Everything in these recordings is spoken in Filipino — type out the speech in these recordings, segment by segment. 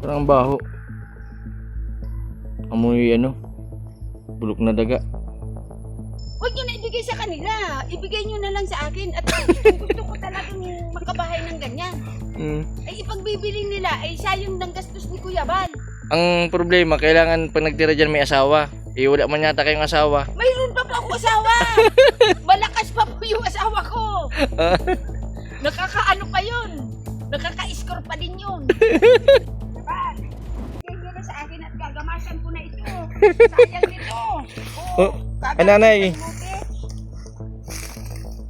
Parang baho. Amoy ano, bulok na daga. Huwag nyo na ibigay sa kanila. Ibigay nyo na lang sa akin. At gusto ko talagang makabahay ng ganyan. Ay ipagbibili nila, ay sayang ng gastos ni Kuya Bal. Ang problema, kailangan pag nagtira dyan may asawa. Eh wala man yata kayong asawa. Mayroon pa po ako asawa. Malakas pa po yung asawa ko. Nakakaano pa yun. Nakaka-score pa din yun. Bal, ibigay nyo na sa akin at gagamasan ko na ito. Sayang nito. Oh, nanay.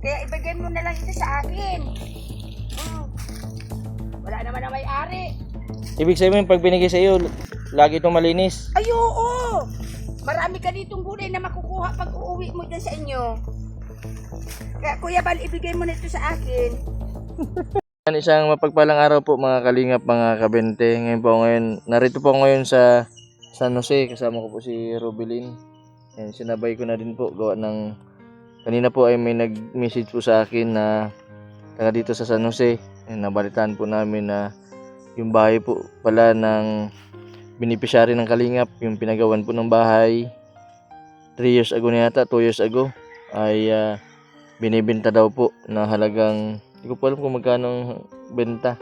Kaya ibigay mo na lang ito sa akin. Wala naman ang may-ari. Ibig sabihin pag binigay sa iyo, lagi itong malinis. Ay, oo. Marami ka ditong gulay na makukuha pag uuwi mo dyan sa inyo. Kaya Kuya Bal, ibigay mo na ito sa akin. Isang mapagpalang araw po mga kalingap, mga kabente. Narito po ngayon sa San Jose. Kasama ko po si Robilin. And sinabay ko na din po gawa ng kanina po ay may nag-message po sa akin na taga dito sa San Jose. And nabalitaan po namin na yung bahay po pala ng beneficiary ng kalingap, yung pinagawan po ng bahay 3 years ago na yata, 2 years ago ay binibenta daw po na halagang hindi ko po alam kung magkano ang benta.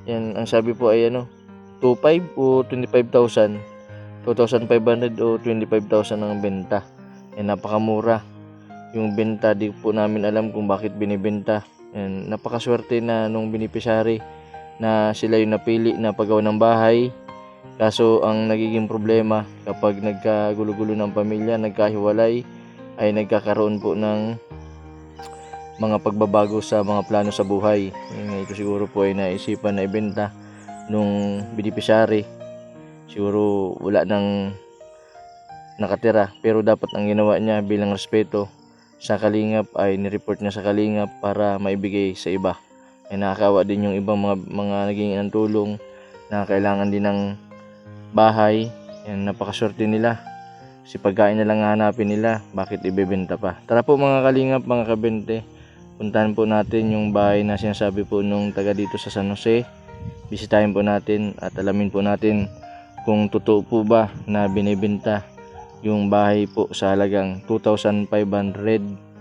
Yan, ang sabi po ay 2.5 o 25,000, 2,500 o 25,000 ang benta. Yan, napakamura yung benta. Di po namin alam kung bakit binibenta. Yan, napakaswerte na nung beneficiary na sila yung napili na paggawa ng bahay. Kaso ang nagiging problema kapag nagkagulo-gulo ng pamilya, nagkahiwalay, ay nagkakaroon po ng mga pagbabago sa mga plano sa buhay. Ito siguro po ay naisipan na ibenta nung beneficiary. Siguro wala nang nakatira, pero dapat ang ginawa niya bilang respeto sa kalingap ay nireport niya sa kalingap para maibigay sa iba. Ay nakakawa din yung ibang mga naging ng tulong na kailangan din ng bahay. Yan, napakaswerte nila. Si pagkain na lang hanapin nila, bakit ibebenta pa? Tara po mga kalingap, mga kabente, puntahan po natin yung bahay na sinasabi po nung taga dito sa San Jose. Bisitahin po natin at alamin po natin kung totoo po ba na binibenta yung bahay po sa halagang 2,500.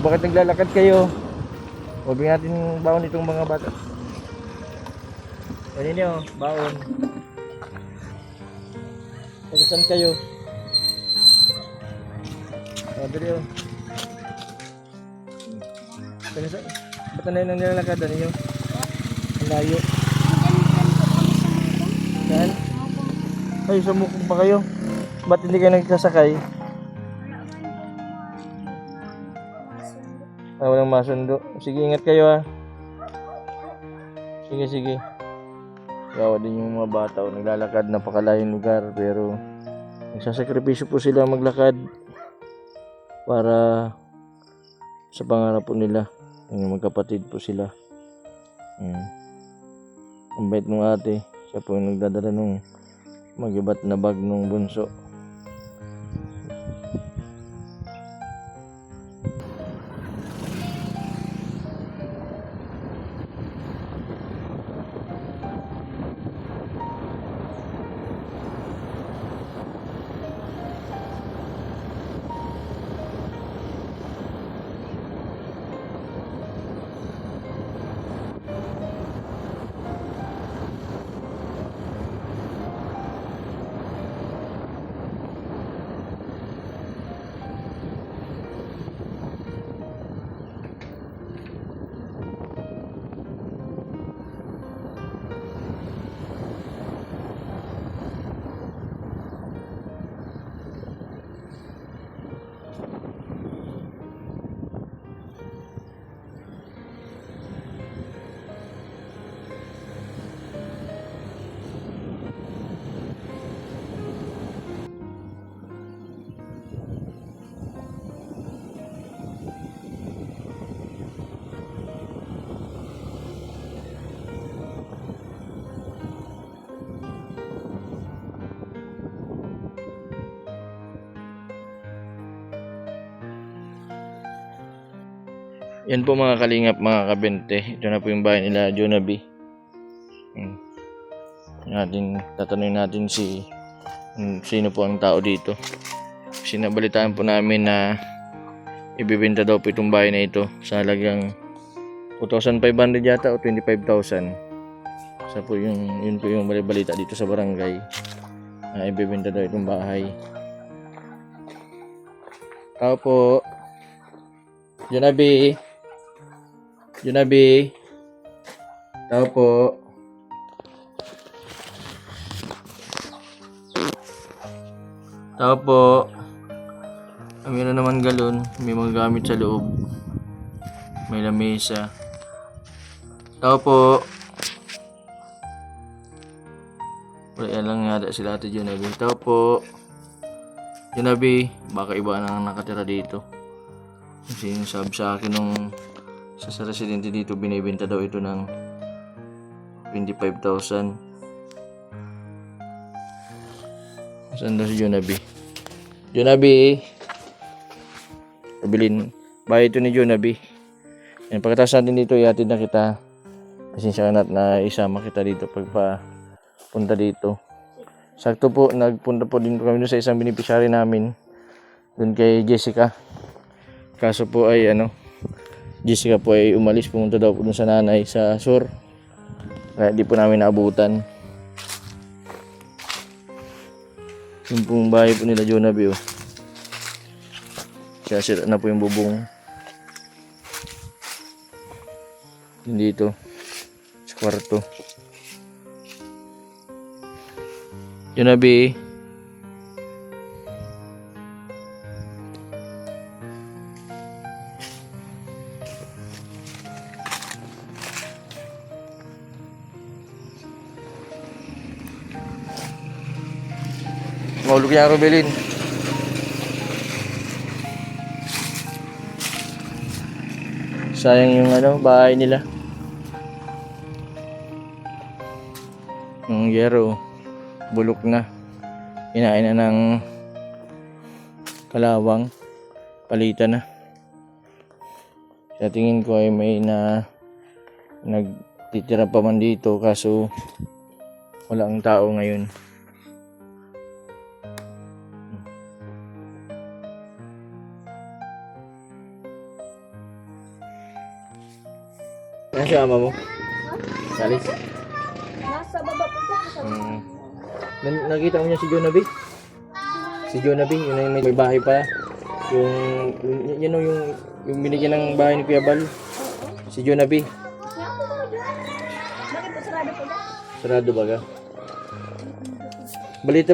Bakit naglalakad kayo? Huwag natin baon itong mga bata. Ano niyo? Baon. Saan kayo? Dali o. Ba't na yun ang nilalakad? Ano niyo? Ang layo. Saan? Ay, sumukong pa kayo. Ba't hindi kayo nagsasakay? Walang masundo. Sige, ingat kayo Sige. Gawa din yung mga bata naglalakad napakalayong lugar, pero nagsasakripisyo po sila maglakad para sa pangarap po nila. Yung magkapatid po sila. Ang bait ng ate, siya po yung nagdadala nung magibat na bag nung bunso. Yan po mga kalingap, mga kabente. Ito na po yung bahay nila Jonabi. Tatanungin natin sino po ang tao dito. Kasi nabalitaan po namin na ibibenta daw po itong bahay na ito sa halagang 2,500 yata o 25,000. So po yun po yung balita dito sa barangay na ibibenta daw itong bahay. Tao po. Jonabi. Tao po. Tao po. Mayroon naman galon. May mga gamit sa loob. May lamesa. Tao po. Wala lang yata sila Ate Jonabi. Tao po. Jonabi, baka iba na nakatira dito. Kasi sabi sa akin nung sa residente dito, binibenta daw ito ng 25,000. Saan daw si Jonabi? Jonabi! Pabilin. Bahay ito ni Jonabi. Yan, pagkatapos natin dito, iatid na kita. Pasensya ka na isama kita dito pagpunta dito. Sakto po, nagpunta po din kami doon sa isang beneficiary namin. Doon kay Jessica. Kaso po ay Jessica po ay umalis, pumunta daw po dun sa nanay sa Sur. Kaya di po namin naabutan. Yung pong bahay po nila Jonabi, oh. Kaya sira na po yung bubong. Yun dito sa kwarto. Jonabi. Mahulog niya ang Robelin. Sayang yung bahay nila. Yung yero, bulok na. Inain na ng kalawang. Palitan na. Sa tingin ko ay may nagtitira pa man dito kaso wala ang tao ngayon. Ano siya ama mo? Salis? Nasa baba po siya. Nakita mo niya si Jonabi? Si Jonabi, yun yung may bahay pa. Yung binigyan ng bahay ni Kuya Bal. Si Jonabi. Bakit po sarado po ba? Sarado ba ka? Balita,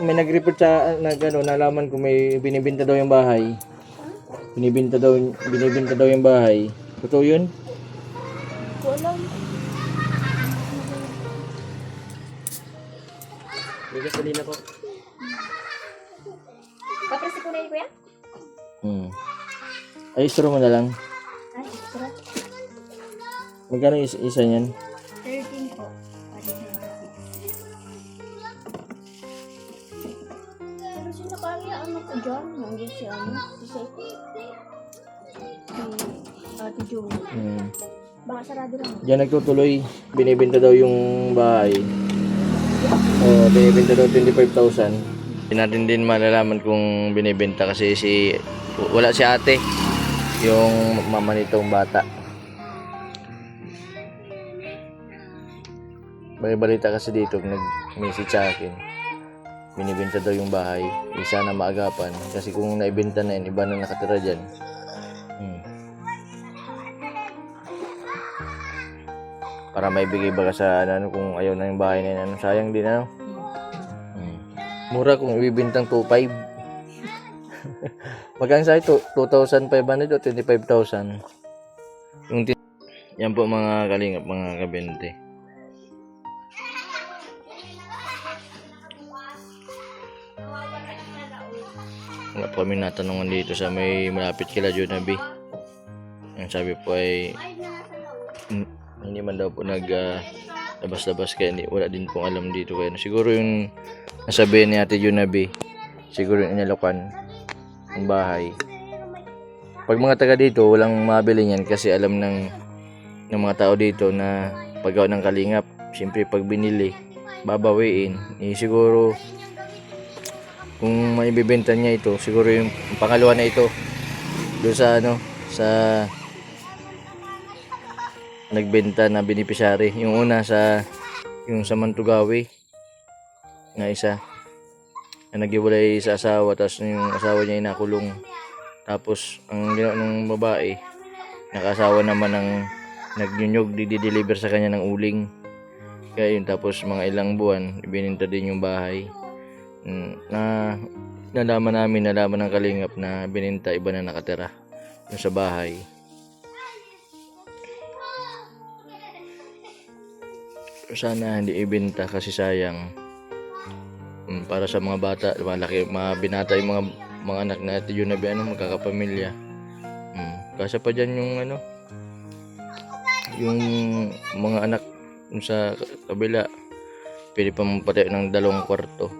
may nag-report sa nalaman ko may binibenta daw yung bahay. Binibenta daw yung bahay. Totoo yun? Walang. May gasolina ko. Papresi ko na yun, kuya? Ay, istro mo na lang. Ay, extra. Magkano isa niyan? 13 po. Pero sinakaya ko dyan. Nandiyan si Seti. Si Ate Joey. Baka sarado lang. Diyan nagtutuloy. Binibenta daw yung bahay. Binibenta daw 25,000. Hindi natin din malalaman kung binibenta kasi wala si ate. Yung mama nitong bata. Balita kasi dito, nag-message sa akin. Binibenta daw yung bahay. Sana maagapan. Kasi kung naibenta na yun, iba na nakatira dyan. Para maibigay baga sa kung ayaw na yung bahay na yun. Sayang din Mura kung ibibintang 2,500. Magkano sa ito? 2,500 o 25,000. Yan po mga kalingap, mga kabente. Wala po kami natanungan dito sa may malapit kila Jonabi. Ang sabi po ay hindi man daw po labas-labas kaya wala din pong alam dito kaya siguro yung nasabihin ni Ate Jonabi siguro yung inalokan ng bahay pag mga taga dito, walang mabili niyan kasi alam ng mga tao dito na paggawa ng kalingap. Siyempre, pag binili, babawiin. Siguro, kung maibibenta niya ito, siguro yung pangalawa na ito, doon sa sa nagbenta na beneficiary. Yung una yung sa Mantugawi na isa na naghiwalay sa asawa, tapos yung asawa niya ay nakulong. Tapos ang ginawa ng babae, nakasawa naman ng nagnyunyog, di-deliver sa kanya ng uling. Kaya yun, tapos mga ilang buwan ibininta din yung bahay. Nalaman ng kalingap na bininta, iba na nakatira yung sa bahay. Sana hindi ibenta kasi sayang. Para sa mga bata, malaki, mga binata yung mga anak na ito yun na magkakapamilya. Kasi pa dyan yung mga anak sa kabila, pwede pa mapatay ng 2 kwarto.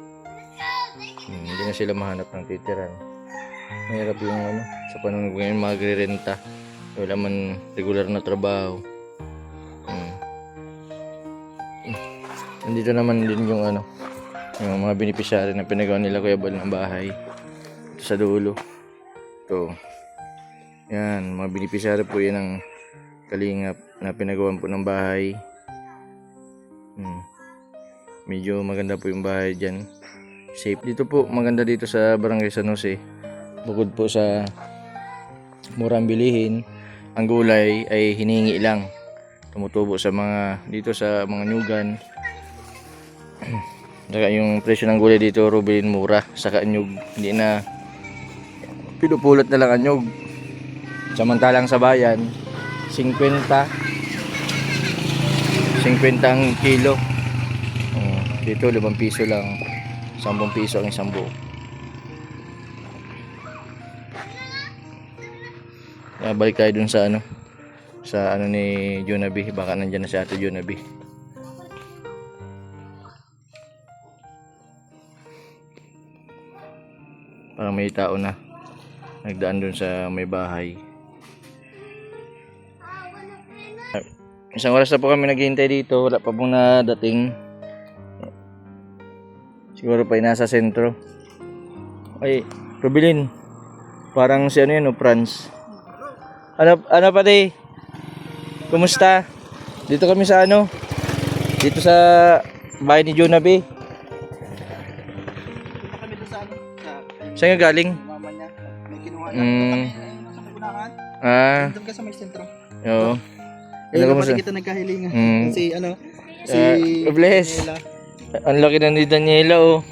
Hindi na sila mahanap ng titiran. Mahirap yung sa panahon ngayon magre-renta, wala man regular na trabaho. Nandito naman din yung mga beneficiary na pinagawa nila Kuya Bal ng bahay. Ito sa dulo. Ito. Yan, mga beneficiary po yan ng kalingap na pinagawa po ng bahay. Medyo maganda po yung bahay dyan. Safe dito po, maganda dito sa Barangay San Jose. Bukod po sa murang bilihin, ang gulay ay hinihingi lang. Tumutubo sa dito sa mga nyugan. Saka yung presyo ng gulay dito, Rubilin, mura. Saka anyog, hindi na pinupulot na lang anyog. Samantalang sa bayan, 50 ang kilo. Dito 5 piso lang, 10 piso ang isang buo. Balik tayo dun sa ni Jonabi. Baka nandyan na si Ate Jonabi. Parang may tao na nagdaan dun sa may bahay. Isang oras na po kami naghihintay dito, wala pa pong nadating. Siguro pa nasa sentro. Ay, Rubilin, parang si Franz. Ano pati? Kumusta? Dito kami sa dito sa bahay ni Jonabi. Dito kami doon sa Saan nga galing? mama niya. May kinuha lang kami sa Magunahan. Doon ka sa may sentro. Oo. Ayun Ano na kamusta? pala kita nagkahilingan. Mm. Si Bless. Daniela. Ang laki na ni Daniela, oh.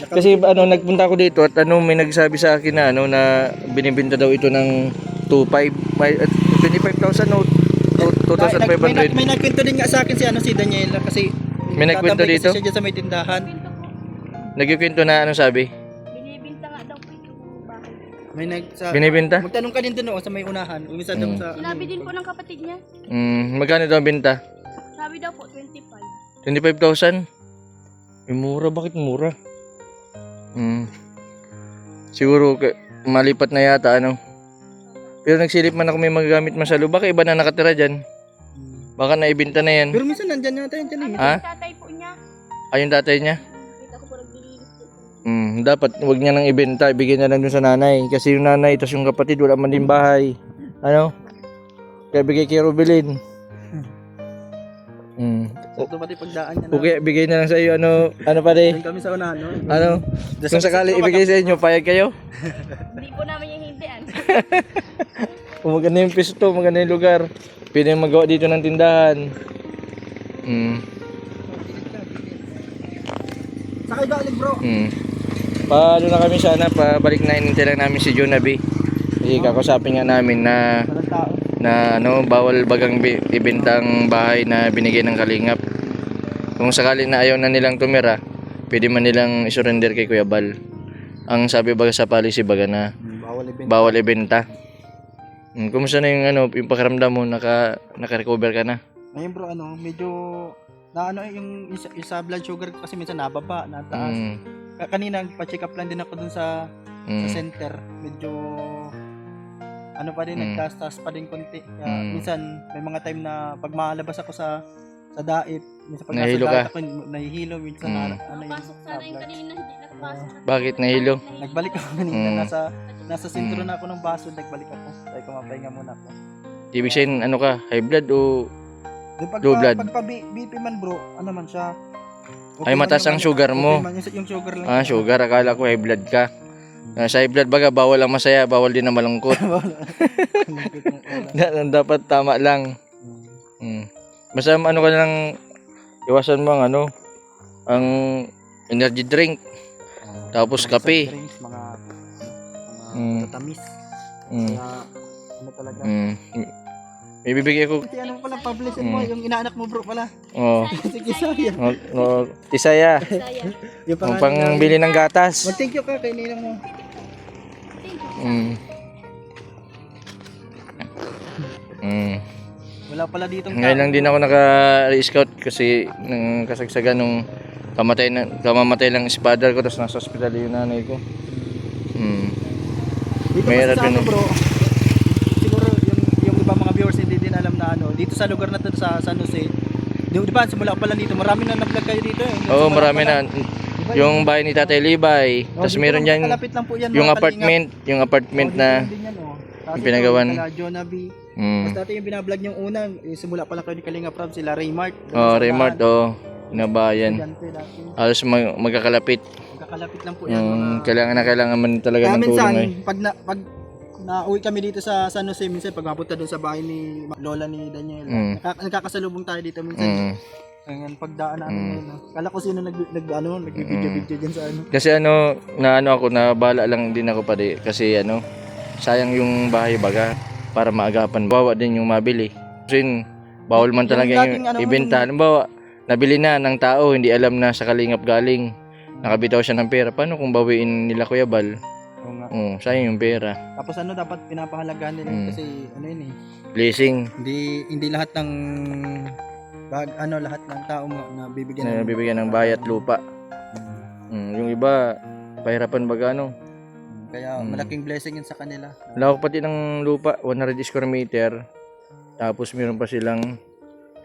Kasi nagpunta ako dito at may nagsabi sa akin na na binibenta daw ito ng 25,000 o 2,500. May nagkwento din nga sa akin si Daniela kasi May nagkwento tatambay dito? kasi siya dyan sa may tindahan. Nagkikwento na sabi? Binibinta nga daw po yung bahay. May Binibenta? magtanong ka din doon sa may unahan. Umisa doon sa Sinabi din po ng kapatid niya. Magkano daw ang benta? Sabi daw po 25. 25,000? Mura, bakit mura? Siguro malipat na yata Pero nagsilip man ako may magagamit man sa loob. Baka iba na nakatira dyan. Baka naibenta na yan. Pero minsan nandyan yata yan dyan. Ha? Yung tatay po niya. Yung tatay niya? Kita ko po naglilinis po. Dapat wag niya nang ibenta, ibigay na lang dun sa nanay. Kasi yung nanay, tas yung kapatid, wala man din bahay. Kaya bigay kay Rubilin. Ito pati pagdaan niya na. Okay, bigay na lang sa iyo. Ano pa Doon kami sa unahan. Kung sakali ibigay sa inyo, payag kayo? Hindi po namin yung hindian. Kung maganda yung pisto, maganda yung lugar, pwede magawa dito ng tindahan. Sakay galing bro. Paano na kami sana, pabalik na inintay lang namin si Jonabi. Kakasapin nga namin na Walang tao. bawal bagang ibentang bahay na binigay ng kalingap. Kung sakali na ayaw na nilang tumira, pwede man nilang isurrender kay Kuya Bal. Ang sabi baga sa policy baga na bawal ibenta. Kumusta na yung yung pakiramdam mo, naka-recover ka na? Ngayon bro, medyo yung isa blood sugar ko kasi minsan nababa, nataas. Kanina pa-check up lang din ako dun sa center. Medyo ano pa rin, nagtaas pa din konti. Kaya minsan, may mga time na pag malabas ako sa daip, minsan pag nasa Nahihilo ka? daip ako, nahihilo, minsan ano yung Pasok sana yung kanina, hindi nakapasok. Bakit nahilo? nagbalik ako kanina, Mm. nasa sentro na ako ng baso, nagbalik ako. Sabi ko, mapahinga muna ako. Ibig sabihin, ano ka, high blood o... Di pag Low blood. pagka BP man bro, ano man siya. Ay, man mataas yung ang sugar okay mo. man, yung sugar lang. Ah, sugar. Akala ko high blood ka. Sa high blood baga, bawal ang masaya, bawal din ang malungkot. Dapat tama lang. Basta ano ka lang, iwasan mo ang ano, ang energy drink. Tapos kape. Drinks, mga tamis. Mm. Kaya, ano talaga. May bibigay ko. Kasi ano pala, publish mo, yung inaanak mo bro pala. Oh. Sige, sorry. Tisaya. Saya. Yung Ang pangbili ng gatas. Mag-thank you ka kay ninang mo. Wala pala dito. Ngayon lang din ako naka-scout kasi nang kasagsagan nung kamamatay lang espadar ko, tapos nasa ospital yung nanay ko. Dito Meron kasi sa ano din. bro, siguro yung iba mga viewers hindi din alam na ano, dito sa lugar na to sa San Jose, di ba simula pa lang dito, marami na na-vlog kayo dito eh. Oo, Simula marami pa lang. na. Diba, Yung bahay ni Tatay Libay, tapos dito meron lang, dyan kalapit lang po yan, yung mga kalingap. yung apartment Dito na lang din yan, oh. Tapos yung pinagawan. ito, kala Jonah B. Tapos dati yung binablog yung unang, simula pa lang kayo ni Kalinga Prab, sila Raymart. Raymart, nabayan. Halos magkakalapit. Magkakalapit lang po yan. Mga... Kailangan man talaga Kaya ng minsan, tulong pag nauwi kami dito sa San Jose, minsan pag mapunta doon sa bahay ni Lola ni Daniel, nakakasalubong tayo dito minsan. Ngayon, pagdaan natin ngayon. Kala ko sino nagbibideo-video dyan sa ano. Kasi ako, nabala lang din ako pa di. Kasi sayang yung bahay baga para maagapan. Bawa din yung mabili. Kasi bawal man talaga yung ibenta. Halimbawa, nabili na ng tao, hindi alam na sa Kalingap galing. Nakabitaw siya ng pera. Paano kung bawiin nila Kuya Bal? Oo nga. Sayang yung pera. Tapos dapat pinapahalagahan nila kasi yun eh. Blessing. Hindi lahat ng lahat ng tao na Bibigyan ng bahay at lupa. Yung iba, pahirapan baga Kaya malaking blessing yun sa kanila. Lawak pati ng lupa, 100 square meter. Tapos meron pa silang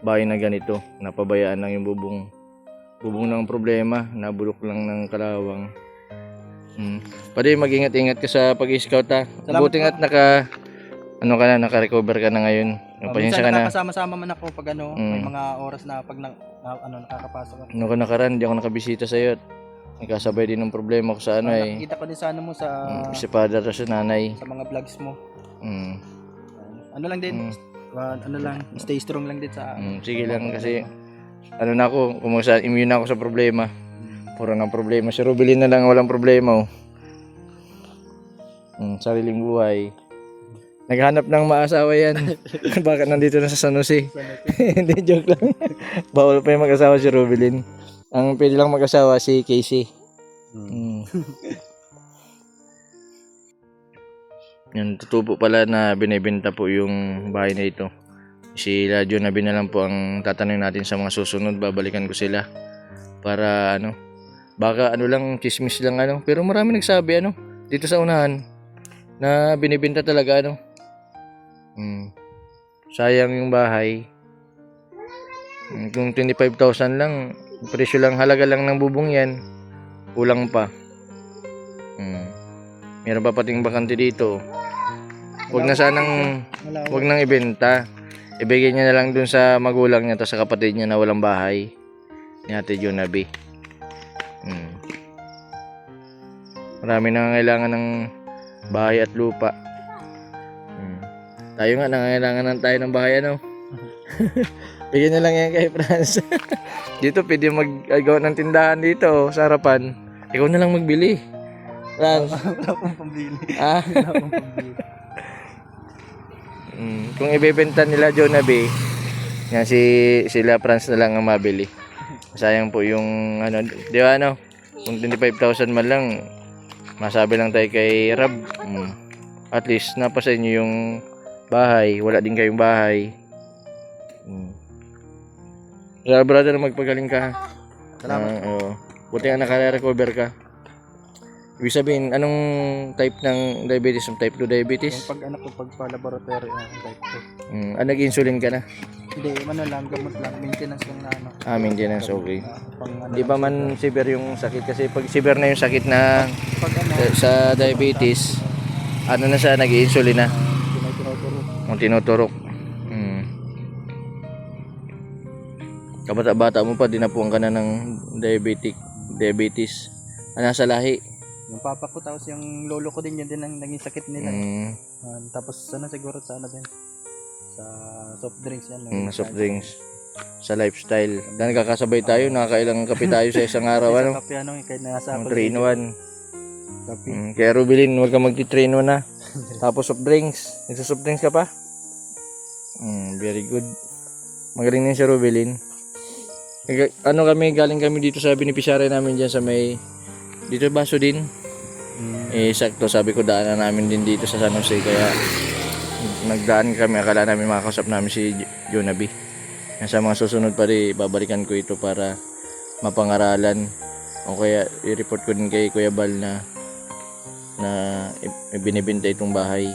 bahay na ganito. Napabayaan lang yung bubong ng problema. Nabulok lang ng kalawang. Pwede mag-ingat-ingat ka sa pag-scout ha. Buti nga't naka-recover ka na ngayon. Minsan nakakasama-sama man ako pag may mga oras na pag nakakapasok ako. Nung nakaraan, di ako nakabisita sa iyo. Nagkasabay din ng problema ko sa Nakikita ko din sa mo sa si father at sa nanay. sa mga vlogs mo. Ano lang din, stay strong lang din sa sige lang kasi na ako, immune na ako sa problema. Puro ng problema. Si Rubilin na lang walang problema. Sariling buhay. Naghanap ng maasawa yan. Bakit nandito na sa San Jose? Hindi, joke lang. Bawal pa yung mag-asawa si Rubilin. Ang pwede lang mag-asawa si Casey. Yan, tutubo pala na binibenta po yung bahay na ito. Si Radyo na binalang po ang tatanungin natin sa mga susunod. Babalikan ko sila. Para baka lang, chismis lang Pero marami nagsabi dito sa unahan na binibenta talaga sayang yung bahay. Kung 25,000 lang, presyo lang, halaga lang ng bubong yan, kulang pa. Meron pa pating bakante dito. Huwag nang ibenta. Ibigay niya na lang dun sa magulang niya, tapos sa kapatid niya na walang bahay ni Ate Jonabi. Marami na kailangan ng bahay at lupa. Tayo nga, nangangailangan tayo ng bahay bigyan na lang yan kay Franz. Dito pwede mag-gawa ng tindahan dito sa harapan. Ikaw na lang magbili, Franz. Wala pong pambili. Kung ibebenta nila Jonabi, yan sila Franz na lang ang mabili. Sayang po yung di ba kung 25,000 man lang, masabi lang tayo kay Rab. At least napasa inyo yung bahay, wala din kayong bahay. Brother, magpagaling ka. Salamat. Buti nga naka-recover ka. Ibig sabihin, anong type ng diabetes? Yung type 2 diabetes? Yung pag ano ko, pag pa laboratory, type 2. Nag-insulin ka na? Hindi, ano lang, gamot lang, maintenance lang na ano. Maintenance, okay. Pang, ano, Di ba man severe yung sakit? Kasi pag severe na yung sakit na pag ano, sa diabetes, ano na siya, nag-insulin na. tinuturo. Ang tinuturok. Kabata-bata mo pa, dinapuan ka na ng diabetes. Nasa lahi. Yung papa ko, tapos yung lolo ko din, yun din ang naging sakit nila. Tapos ano siguro sa ano din, sa soft drinks yan. Soft drinks. Sa lifestyle. Dahil nakakasabay tayo, nakakailang kape tayo sa isang araw. Ano? Kape ano, kaya nasa 3 in 1. Kape. Kaya Rubilin, huwag ka magti-3 in 1 na. Tapos soft drinks. Nagsa-soft drinks ka pa? Very good. Magaling din si Rubilin. Ano kami, galing kami dito sa beneficiary namin dyan sa may, dito baso din. Sakto, sabi ko daanan namin din dito sa San Jose, kaya nagdaan kami, akala namin makakausap namin si Jonabi. Sa mga susunod pa rin, babalikan ko ito para mapangaralan, o kaya i-report ko din kay Kuya Bal na binibenta itong bahay.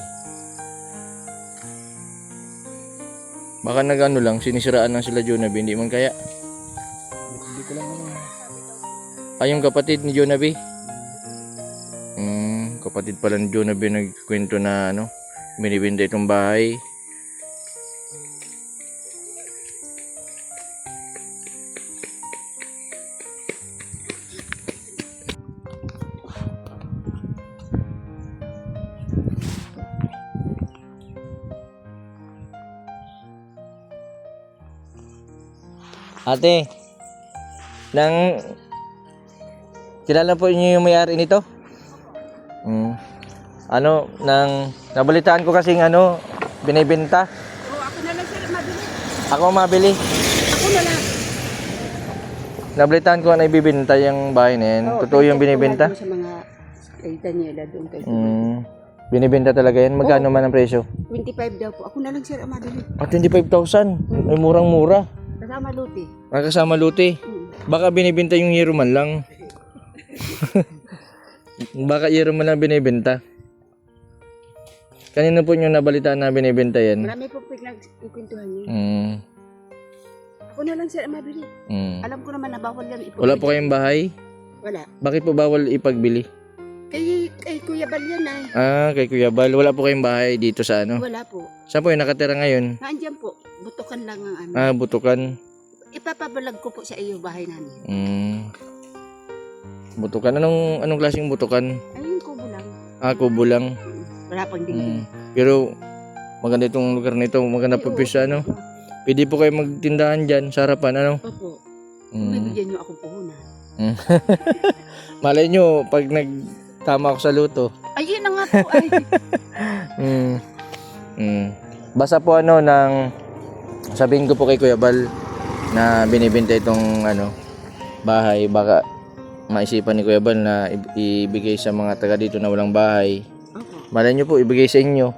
Baka nagano lang, sinisiraan lang sila Jonabi, hindi man kaya. Hindi ko lang ano. Yung kapatid ni Jonabi. Kapatid pala ni Jonabi nagkwento na ano, binibenta itong bahay. Ate, kilala po niyo yung may-ari nito? Nabalitaan ko kasing binibenta. Ako na lang sir, mabili. Ako mabili. Ako na lang. Nabalitaan ko na ibibenta yung bahay na yan. Totoo yung binibenta? Sa mga kay Daniela doon kay Binibenta talaga yan? Magkano man ang presyo? 25 daw po. Ako na lang sir, mabili. 25,000. Ay, murang-mura. Kasama luti. Kasama luti. Baka binibenta yung hero man lang. Baka hero man lang binibenta. Kanina po nyo nabalitaan na binibenta yan? Marami po pinagkikwentuhan niyo. Ako na lang sir, mabili. Alam ko naman na bawal yan ipagbili. Wala po kayong bahay? Wala. Bakit po bawal ipagbili? Kay Kuya Bal yan ay. Kay Kuya Bal. Wala po kayong bahay dito sa ano? Wala po. Saan po yung nakatira ngayon? Naandyan po. Butukan lang ang ano. Butukan. Ipapabalag ko po sa iyo bahay namin. Butukan. Anong klaseng butukan? Ayun, kubo lang. Kubo lang. Wala pang dingding. Pero maganda itong lugar nito. Maganda po sa ano. Pwede po kayo magtindahan dyan sa harapan, ano? Opo. Bibigyan niyo akong puhunan. Malay nyo, pag nagtama ako sa luto. Ayun na nga po ay. Basta po sabihin ko po kay Kuya Bal na binibenta itong bahay. Baka maisipan ni Kuya Bal na ibigay sa mga taga dito na walang bahay. Opo. Malay nyo po, ibigay sa inyo.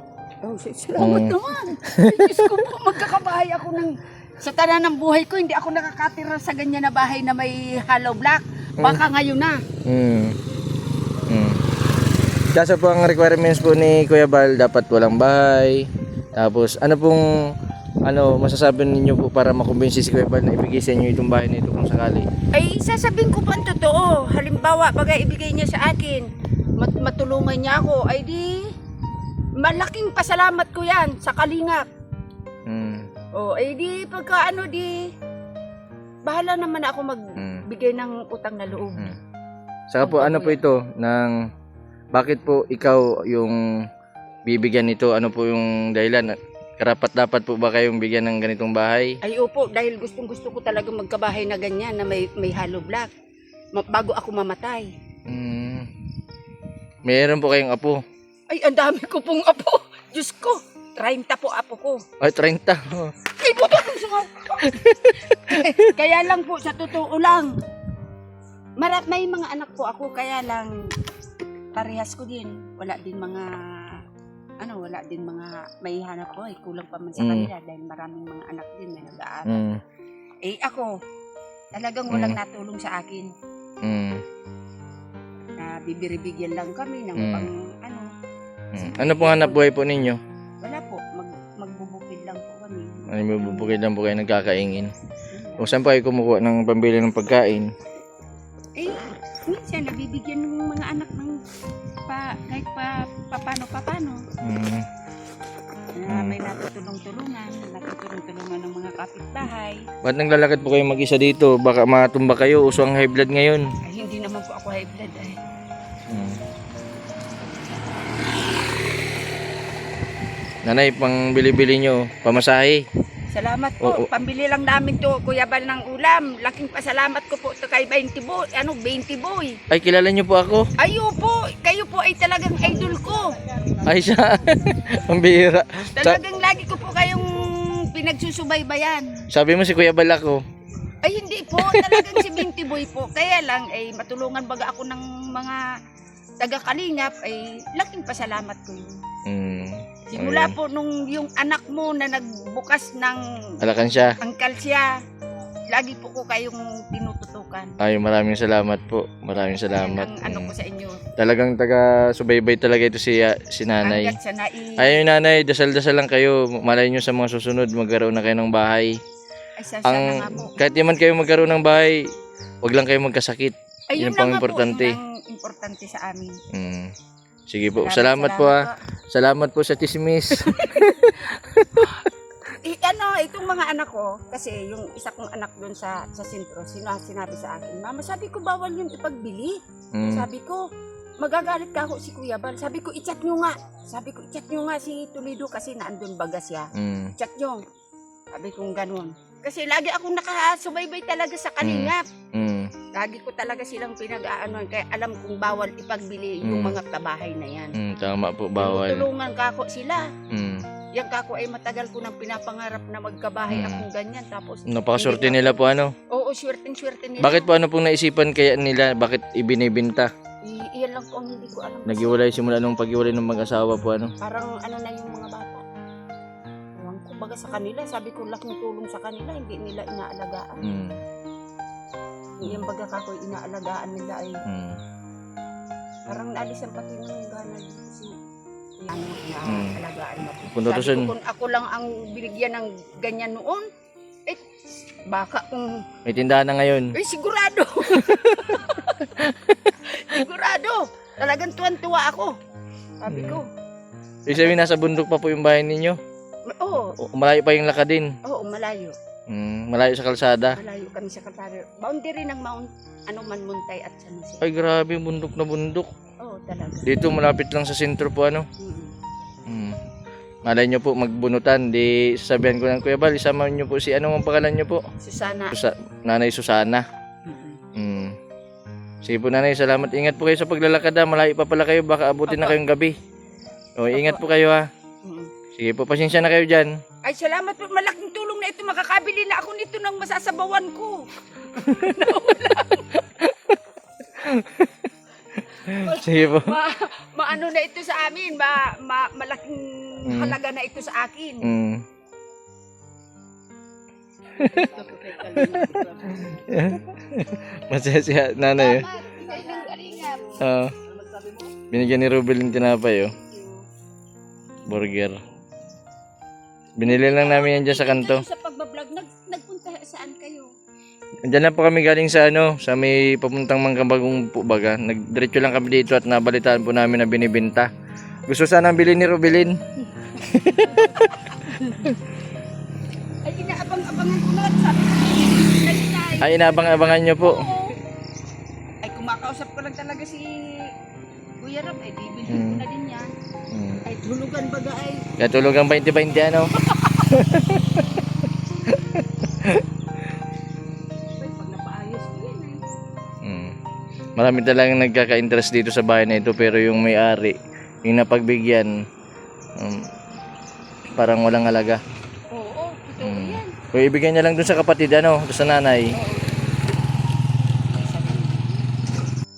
Oh, salamat naman. Diyos ko po, magkakabahay ako sa tanan ng buhay ko, hindi ako nakakatira sa ganyan na bahay na may hollow block. Baka ngayon na. Kaso po ang requirements po ni Kuya Bal, dapat walang bahay. Tapos masasabi ninyo po para makumbinsi si Kuya Bal na ibigay sa inyo itong bahay nito kung sakali? Ay, sasabihin ko pa ang totoo. Halimbawa, bagay ibigay niya sa akin, matulungan niya ako, ay di, malaking pasalamat ko yan sa kalingap. Ay di, pagka bahala naman ako magbigay ng utang na loob. Saka po, po ito, bakit po ikaw yung bibigyan nito? Ano po yung dahilan? Karapat dapat po ba kayong bigyan ng ganitong bahay? Ay opo, dahil gustong-gusto ko talaga magkabahay na ganyan na may hollow block. Bago ako mamatay. Mayroon po kayong apo? Ay, ang dami ko pong apo. Diyos ko, 30 po apo ko. Ay, 30. Ay, puto! Kaya lang po, sa totoo lang. May mga anak po ako, kaya lang parehas ko din. Wala din mga may hanap ko. Kulang pa man sa kanila dahil maraming mga anak din na nag-aaral. Ako, talagang walang natulong sa akin. Na bibiribigyan lang kami ng Mm. pang ano. Ano pong hanap buhay po ninyo? Wala po, magbubukid lang po kami. Ano bubukid lang po kayo nagkakaingin? O saan pa kayo kumukuha ng pambili ng pagkain? Eh, minsan nabibigyan ng mga anak ng kahit papano. May natutulong-tulungan ng mga kapitbahay. Ba't naglalakad po kayo mag-isa dito? Baka matumba kayo, uso ang high blood ngayon. Ay, hindi naman po ako high blood ay. Nanay, pang bili-bili nyo, pamasahe. Salamat po. Oo. Pambili lang namin to, Kuya Bal, ng ulam. Laking pasalamat ko po to kay 20 boy. Ay, kilala nyo po ako? Ayo po, kayo po ay talagang idol ko. Ay, siya. Ang bihira. Talagang lagi ko po kayong pinagsusubaybayan. Sabi mo si Kuya Bal ako. Ay hindi po, talagang si 20 boy po. Kaya lang ay matulungan baga ako ng mga taga-kalingap ay laking pasalamat ko yun. Simula Ayun. po nung yung anak mo na nagbukas ng Alakan siya. angkal siya, lagi po ko kayong tinututukan. Ay, maraming salamat po. Maraming Yan salamat. ang ano ko sa inyo. Talagang taga-subaybay talaga ito si nanay. Hanggat sa Ayun nanay, dasal-dasal lang kayo. Malay nyo sa mga susunod, magkaroon na kayo ng bahay. ay sana nga Ang, po. kahit di man kayo magkaroon ng bahay, wag lang kayo magkasakit. Ayun yun pang na nga importante. po, yun ang importante sa amin. Sige po, salamat po ha. Salamat po sa tismis. Itong mga anak ko, kasi yung isa kong anak doon sa sentro, sinabi sa akin, Mama, sabi ko bawal yun ipagbili. Sabi ko, magagalit ka ako si Kuya Bal. Sabi ko, i-chat nyo nga. Si Toledo kasi naandun baga siya. Chat nyo. Sabi kong ganun. Kasi lagi akong nakasubaybay talaga sa kalingap. Lagi ko talaga silang pinag-aanoan. Kaya alam kong bawal ipagbili yung mga kabahay na yan. Tama po, bawal. Tulungan kako sila. Yan kako ay matagal ko nang pinapangarap na magkabahay akong ganyan. Tapos Napakaswerte nila po ano. Oo, swerte nila. Bakit po ano pong naisipan kaya nila? Bakit ibinibinta? Iyan lang po ang hindi ko alam. Nagiwalay simula nung paghiwalay ng mag-asawa po ano. Parang ano na yung mga bata. Ewan ko, baga sa kanila, sabi ko laking tulong sa kanila, hindi nila inaalagaan. Yung baga kako inaalagaan nila ay parang naalisan pati ng gana si inaalagaan mo. Kung Sabi tutusin, ko, kung ako lang ang binigyan ng ganyan noon, eh baka kung may tindahan na ngayon. sigurado. Sigurado. Talagang tuwan-tuwa ako. Sabi ko. Ibig sabihin nasa bundok pa po yung bahay ninyo. Oo. Malayo pa yung lakadin. Oo, malayo. Malayo sa kalsada. Malayo kami sa Kalsada. Boundary ng Manmuntay at San Jose. Ay grabe, bundok na bundok. Oo, talaga. Dito malapit lang sa sentro po ano. Malay nyo po magbunutan. Di sasabihan ko ng Kuya Bal, isama nyo po si ano ang pangalan nyo po? Susana. Nanay Susana. Sige po nanay, salamat. Ingat po kayo sa paglalakad ha. Malayo pa pala kayo, baka abutin na kayong gabi. O, ingat po kayo ha. Sige po, pasensya na kayo dyan. Ay, salamat po. Malaking tulong na ito. Makakabili na ako nito ng masasabawan ko. Sige po. Maano na ito sa amin. Malaking halaga na ito sa akin. Masaya si nanay. Salamat. Binigyan ni Rubel yung tinapay burger. Binili lang namin yan dyan sa kanto. Sa pagbablog, nagpunta saan kayo? Diyan lang po kami galing sa sa may papuntang Mangkabagong po baga. Nagdiretso lang kami dito at nabalitaan po namin na binibenta. Gusto sana bilhin ni Rubelin. Ay, inaabang-abangan ko na. Sabi ko, Ay, inabang-abangan nyo po. ay, kumakausap ko lang talaga si Kuya Ram. Ay, bibilhin ko na din yan. Ay, tulugan baga ay. Kaya tulog ang 20-20 ano. Ay, pag napaayos ko yan ay. Marami talagang nagkaka-interest dito sa bahay na ito pero yung may-ari, yung napagbigyan, parang walang halaga. Oo, totoo yan. Kung ibigay niya lang dun sa kapatid doon sa nanay.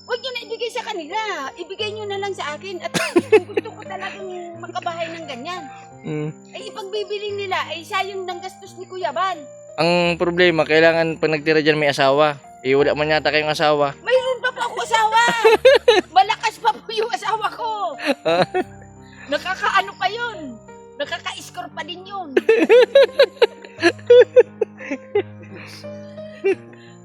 Huwag nyo na ibigay sa kanila. Ibigay nyo na lang sa akin. At gusto ko talagang makabahay ng ganyan. Ay, ipagbibili nila, ay sayang ng gastos ni Kuya Bal. Ang problema, kailangan pag nagtira dyan may asawa. Wala man yata kayong asawa. Mayroon pa po ako asawa. Malakas pa po yung asawa ko. Nakakaano pa yun. Nakaka-score pa din yun.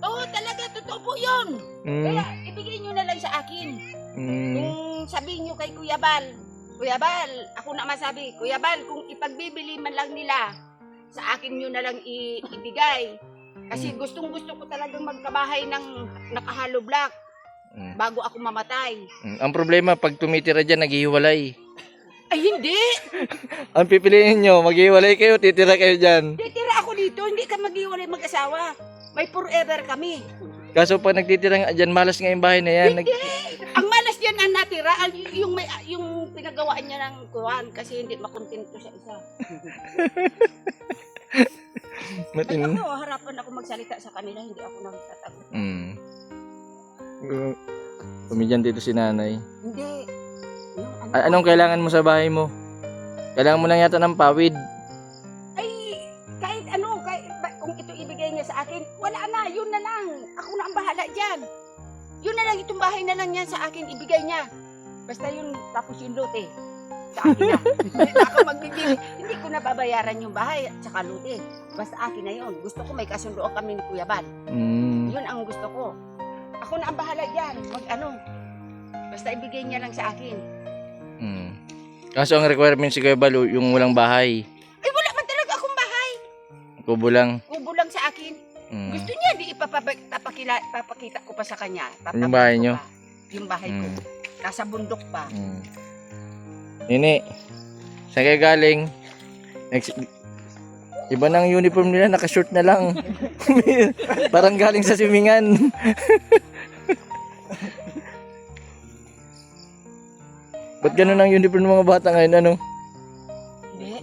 Oo, talaga, totoo po yun. Kaya ibigay nyo na lang sa akin. Kung sabihin nyo kay Kuya Bal, ako na masabi, Kuya Bal, kung ipagbibili man lang nila, sa akin nyo na lang ibigay. Kasi gustong-gusto ko talagang magkabahay ng nakahalo block bago ako mamatay. Ang problema, pag tumitira dyan, naghihiwalay. Ay, hindi! Ang pipiliin nyo, maghihiwalay kayo, titira kayo dyan. Titira ako dito, hindi ka mag-iwalay mag-asawa. May forever kami. Kaso pag nagtitira nga dyan, malas nga yung bahay na yan. Hindi! Ang malas yan ang natira, yung pinagawaan niya ng kuhan kasi hindi makontento sa isa. Ay ako, harapan ako magsalita sa kanila, hindi ako nagtatago. Pumidyan dito si nanay. Hindi. Anong kailangan mo sa bahay mo? Kailangan mo lang yata ng pawid. Ay, kahit kung ito ibigay niya sa akin, wala na, yun na lang. Ako na ang bahala dyan. Yun na lang, itong bahay na lang yan sa akin, ibigay niya. Basta yun, tapos yung lote. Sa akin na. Hindi na ako magbibili. Hindi ko na babayaran yung bahay at saka lote. Basta akin na yun. Gusto ko may kasundoan kami ni Kuya Bal. Yun ang gusto ko. Ako na ang bahala dyan. Basta ibigay niya lang sa akin. Kaso ang requirement si Kuya Bal, yung walang bahay. Ay, wala man talaga akong bahay. Kubo lang. Kubo lang sa akin. Gusto niya, di ipapakita ko pa sa kanya. Yung bahay niyo? Yung bahay ko. Nasa bundok pa. Nini, saan kayo galing? Iba ng uniform nila, naka-short na lang. Parang galing sa swimingan. Ba't ganun ang uniform ng mga bata ngayon, ano? Hindi,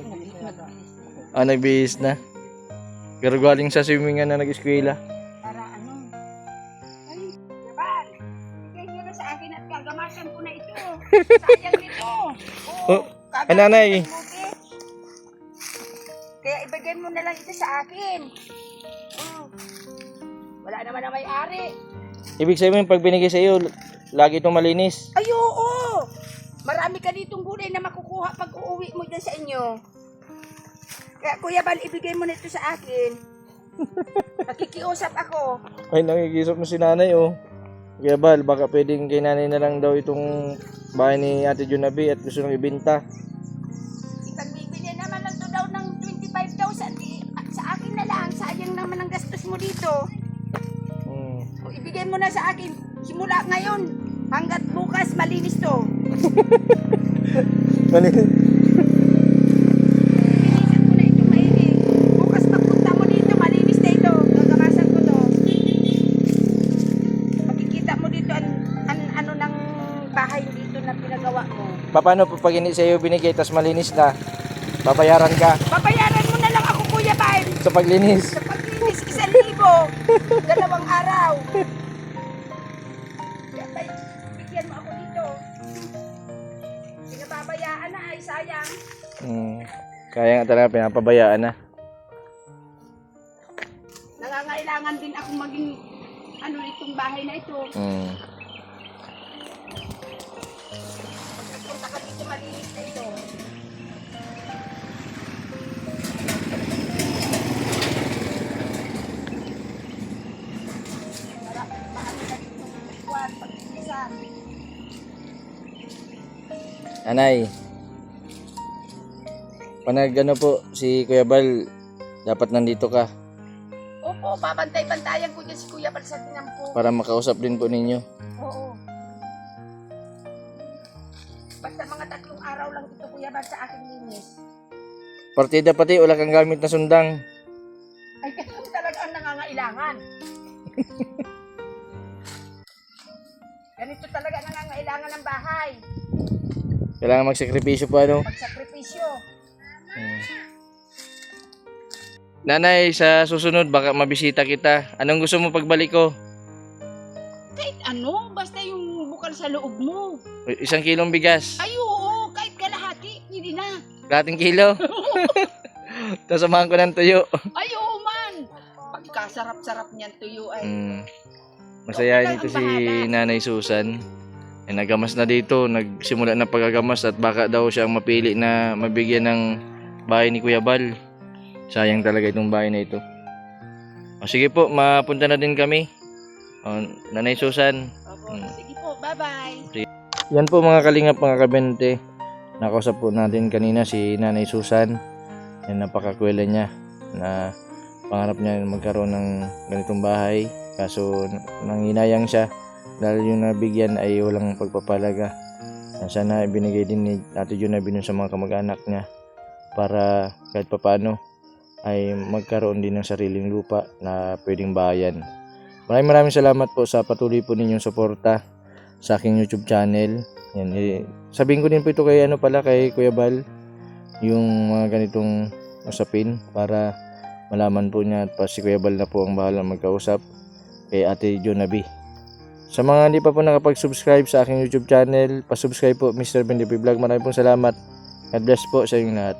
Nagbihis na. Pero galing sa swimingan na nag-eskwela. para ay, Bal, bigay niyo na sa akin at gagamasan ko na ito. Sayang nito. Oo, nanay. mabuti. Kaya ibigay mo na lang ito sa akin. Wala naman na may-ari. Ibig sabihin, pag binigay sa iyo, lagi itong malinis. Ay, oo. Marami ka ditong gulay na makukuha pag uuwi mo dyan sa inyo. Kaya Kuya Bal, ibigay mo na ito sa akin. Nakikiusap ako. Ay, nakikisap mo si nanay, oh. Kuya Bal, baka pwedeng kay nanay na lang daw itong bahay ni Ate Junabi at gusto nang ibenta. Ipagbibili naman lang to daw ng 25,000. Sa akin na lang. Sayang naman ang gastos mo dito. O, ibigay mo na sa akin. Simula ngayon. Hanggat bukas, malinis to. Malinis. Linisan ko na ito mainit. Bukas pagpunta mo dito, malinis na ito. Gagamasan ko to. Makikita mo dito ano ng bahay dito na pinagawa mo. Paano pag hindi sa iyo binigay, tas malinis na, babayaran ka Babayaran mo na lang ako, Kuya Bal. sa paglinis? Sa paglinis, 1,000. 2 araw. Kaya bigyan mo ako dito. Pinababayaan na ay sayang. Kaya nga talaga pinapabayaan na. Nangangailangan din ako maging itong bahay na ito. Punta ka dito, malinis na ito. Paano ka dito magkuhan, paglilisan. Anay, panag ano po, si Kuya Bal, dapat nandito ka Opo, babantay-bantayan ko dyan si Kuya Bal sa tinampo. para makausap din po ninyo. Oo. Basta mga 3 araw lang ito, Kuya Bal, sa aking linis. Partida pati, wala kang gamit na sundang. Ay, ganun talaga ang nangangailangan. Ganito talaga nangangailangan ng bahay. Kailangan magsakripisyo po, ano? Pagsakripisyo. Nanay, sa susunod baka mabisita kita. Anong gusto mo pagbalik ko? Kahit ano, basta yung bukal sa loob mo. 1 kilong bigas. Ay, oo, kahit kalahati, pwede na. Kalating kilo. Tapos samahan ko ng tuyo. Ay, oo man. Pagkasarap-sarap niyan tuyo ay. Masayahin ito si Nanay Susan. Nagamas na dito, nagsimula na pagagamas at baka daw siya ang mapili na mabigyan ng bahay ni Kuya Bal. Sayang talaga itong bahay na ito. Sige po, mapunta na din kami. Nanay Susan. Opo, sige po, bye-bye. Yan po mga kalingap, mga kabente. Nakausap po natin kanina si Nanay Susan. Yan, napakakwela niya na pangarap niya magkaroon ng ganitong bahay. Kaso nanginayang siya dahil yung nabigyan ay walang pagpapalaga. Sana ibinigay din ni Ate Junabi sa mga kamag-anak niya para kahit papano ay magkaroon din ng sariling lupa na pwedeng bayan. Maraming salamat po sa patuloy po ninyong suporta sa aking YouTube channel. Yan, sabihin ko din po ito kay kay Kuya Bal yung mga ganitong usapin para malaman po niya at si Kuya Bal na po ang bahala magkausap kay Ate Junabi. Sa mga hindi pa po nakapag-subscribe sa aking YouTube channel, pa-subscribe po Mr. Bendipi Vlog. Maraming pong salamat. God bless po sa inyong lahat.